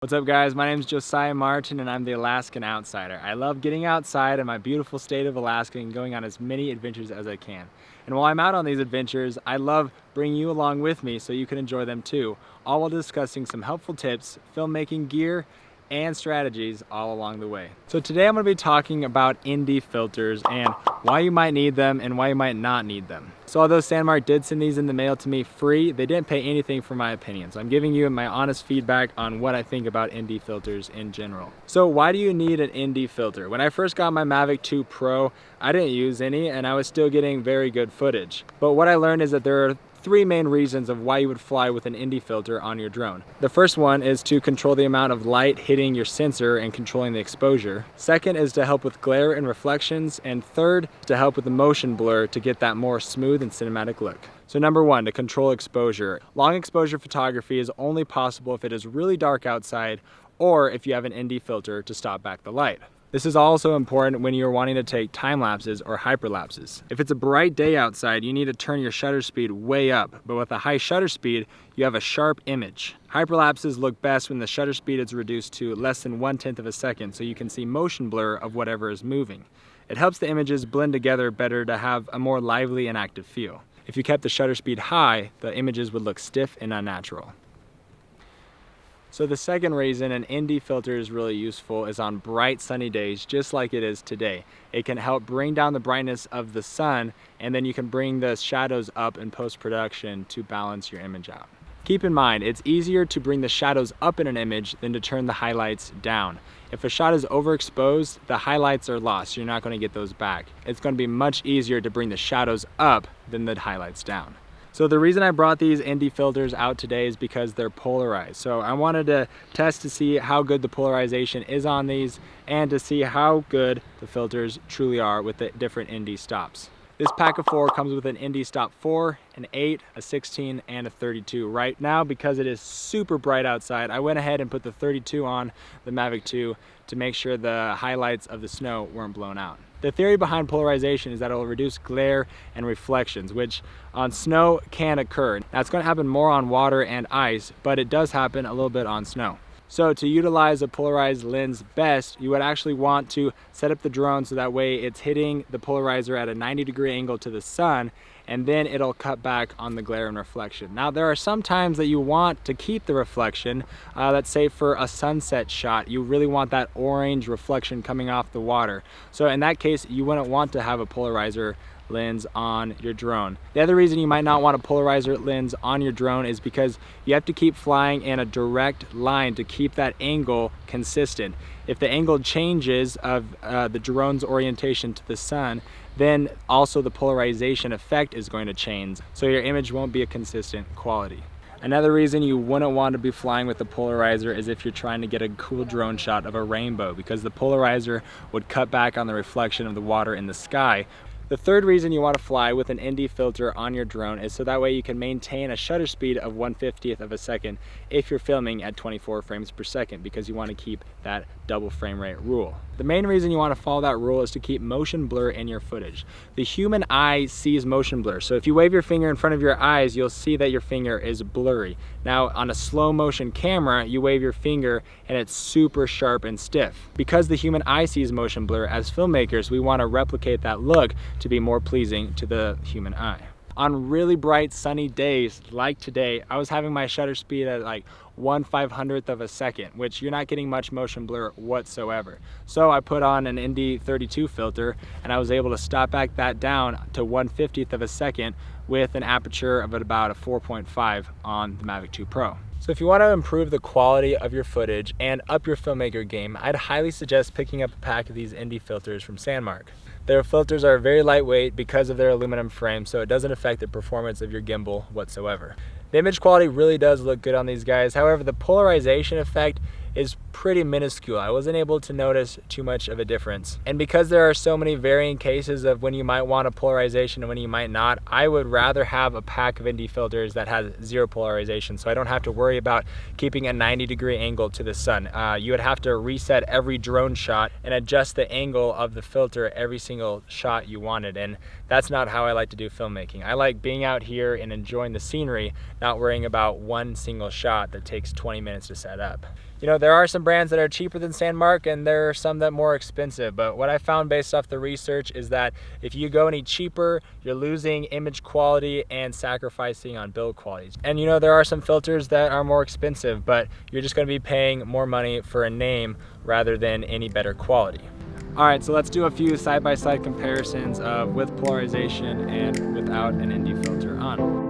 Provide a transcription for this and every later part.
What's up guys, my name is Josiah Martin and I'm the Alaskan Outsider. I love getting outside in my beautiful state of Alaska and going on as many adventures as I can. And while I'm out on these adventures, I love bringing you along with me so you can enjoy them too, all while discussing some helpful tips, filmmaking gear, and strategies all along the way. So today I'm going to be talking about ND filters and why you might need them and why you might not need them. So although Sandmarc did send these in the mail to me free, they didn't pay anything for my opinion. So I'm giving you my honest feedback on what I think about ND filters in general. So why do you need an ND filter? When I first got my Mavic 2 Pro, I didn't use any and I was still getting very good footage. But what I learned is that there are three main reasons of why you would fly with an ND filter on your drone. The first one is to control the amount of light hitting your sensor and controlling the exposure. Second is to help with glare and reflections. And third, to help with the motion blur to get that more smooth and cinematic look. So number one, to control exposure. Long exposure photography is only possible if it is really dark outside or if you have an ND filter to stop back the light. This is also important when you're wanting to take time lapses or hyperlapses. If it's a bright day outside, you need to turn your shutter speed way up, but with a high shutter speed, you have a sharp image. Hyperlapses look best when the shutter speed is reduced to less than 1/10 of a second so you can see motion blur of whatever is moving. It helps the images blend together better to have a more lively and active feel. If you kept the shutter speed high, the images would look stiff and unnatural. So the second reason an ND filter is really useful is on bright sunny days, just like it is today. It can help bring down the brightness of the sun, and then you can bring the shadows up in post-production to balance your image out. Keep in mind, it's easier to bring the shadows up in an image than to turn the highlights down. If a shot is overexposed, the highlights are lost. You're not going to get those back. It's going to be much easier to bring the shadows up than the highlights down. So the reason I brought these ND filters out today is because they're polarized. So I wanted to test to see how good the polarization is on these and to see how good the filters truly are with the different ND stops. This pack of 4 comes with an ND stop 4, an 8, a 16, and a 32. Right now, because it is super bright outside, I went ahead and put the 32 on the Mavic 2 to make sure the highlights of the snow weren't blown out. The theory behind polarization is that it will reduce glare and reflections, which on snow can occur. Now it's going to happen more on water and ice, but it does happen a little bit on snow. So to utilize a polarized lens best, you would actually want to set up the drone so that way it's hitting the polarizer at a 90-degree angle to the sun, and then it'll cut back on the glare and reflection. Now there are some times that you want to keep the reflection. Let's say for a sunset shot, you really want that orange reflection coming off the water. So in that case, you wouldn't want to have a polarizer lens on your drone. The other reason you might not want a polarizer lens on your drone is because you have to keep flying in a direct line to keep that angle consistent. If the angle changes of the drone's orientation to the sun, then also the polarization effect is going to change, so your image won't be a consistent quality. Another reason you wouldn't want to be flying with the polarizer is if you're trying to get a cool drone shot of a rainbow, because the polarizer would cut back on the reflection of the water in the sky. The third reason you want to fly with an ND filter on your drone is so that way you can maintain a shutter speed of 1/50th of a second if you're filming at 24 frames per second, because you want to keep that double frame rate rule. The main reason you want to follow that rule is to keep motion blur in your footage. The human eye sees motion blur, so if you wave your finger in front of your eyes, you'll see that your finger is blurry. Now on a slow motion camera, you wave your finger and it's super sharp and stiff. Because the human eye sees motion blur, as filmmakers, we want to replicate that look to be more pleasing to the human eye. On really bright sunny days like today, I was having my shutter speed at like 1/500th of a second, which you're not getting much motion blur whatsoever. So I put on an ND 32 filter and I was able to stop back that down to 1/50th of a second with an aperture of about a 4.5 on the Mavic 2 Pro. So if you want to improve the quality of your footage and up your filmmaker game, I'd highly suggest picking up a pack of these ND filters from Sandmarc. Their filters are very lightweight because of their aluminum frame, so it doesn't affect the performance of your gimbal whatsoever. The image quality really does look good on these guys. However, the polarization effect is pretty minuscule. I wasn't able to notice too much of a difference. And because there are so many varying cases of when you might want a polarization and when you might not, I would rather have a pack of ND filters that has zero polarization, so I don't have to worry about keeping a 90-degree angle to the sun. You would have to reset every drone shot and adjust the angle of the filter every single shot you wanted, and that's not how I like to do filmmaking. I like being out here and enjoying the scenery, not worrying about one single shot that takes 20 minutes to set up. You know, there are some brands that are cheaper than Sandmarc and there are some that are more expensive, but what I found based off the research is that if you go any cheaper, you're losing image quality and sacrificing on build quality. And you know, there are some filters that are more expensive, but you're just going to be paying more money for a name rather than any better quality. All right, so let's do a few side-by-side comparisons of with polarization and without an ND filter on.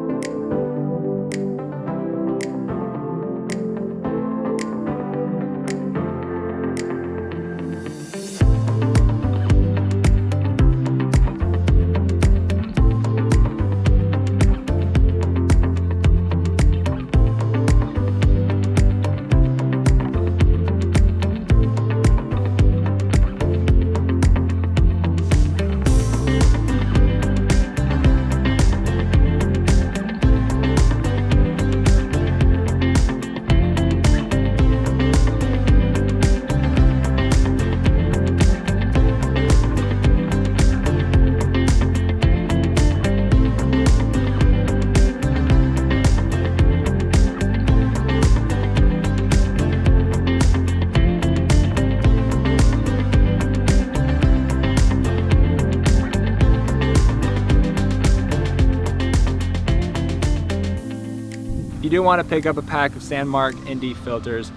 If you do want to pick up a pack of Sandmarc ND filters,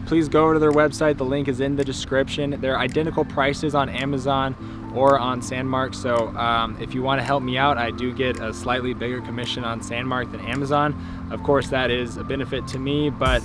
please go over to their website. The link is in the description. They're identical prices on Amazon or on Sandmarc, so if you want to help me out, I do get a slightly bigger commission on Sandmarc than Amazon. Of course, that is a benefit to me, but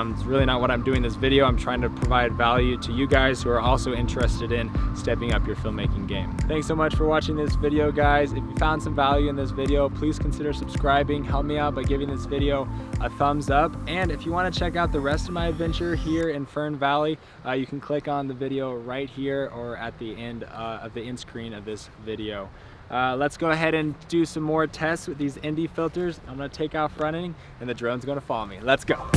it's really not what I'm doing this video. I'm trying to provide value to you guys who are also interested in stepping up your filmmaking game. Thanks so much for watching this video, guys. If you found some value in this video, please consider subscribing. Help me out by giving this video a thumbs up. And if you want to check out the rest of my adventure here in Fern Valley, you can click on the video right here or at the end of the end screen of this video. Let's go ahead and do some more tests with these ND filters. I'm going to take off running and the drone's going to follow me. Let's go.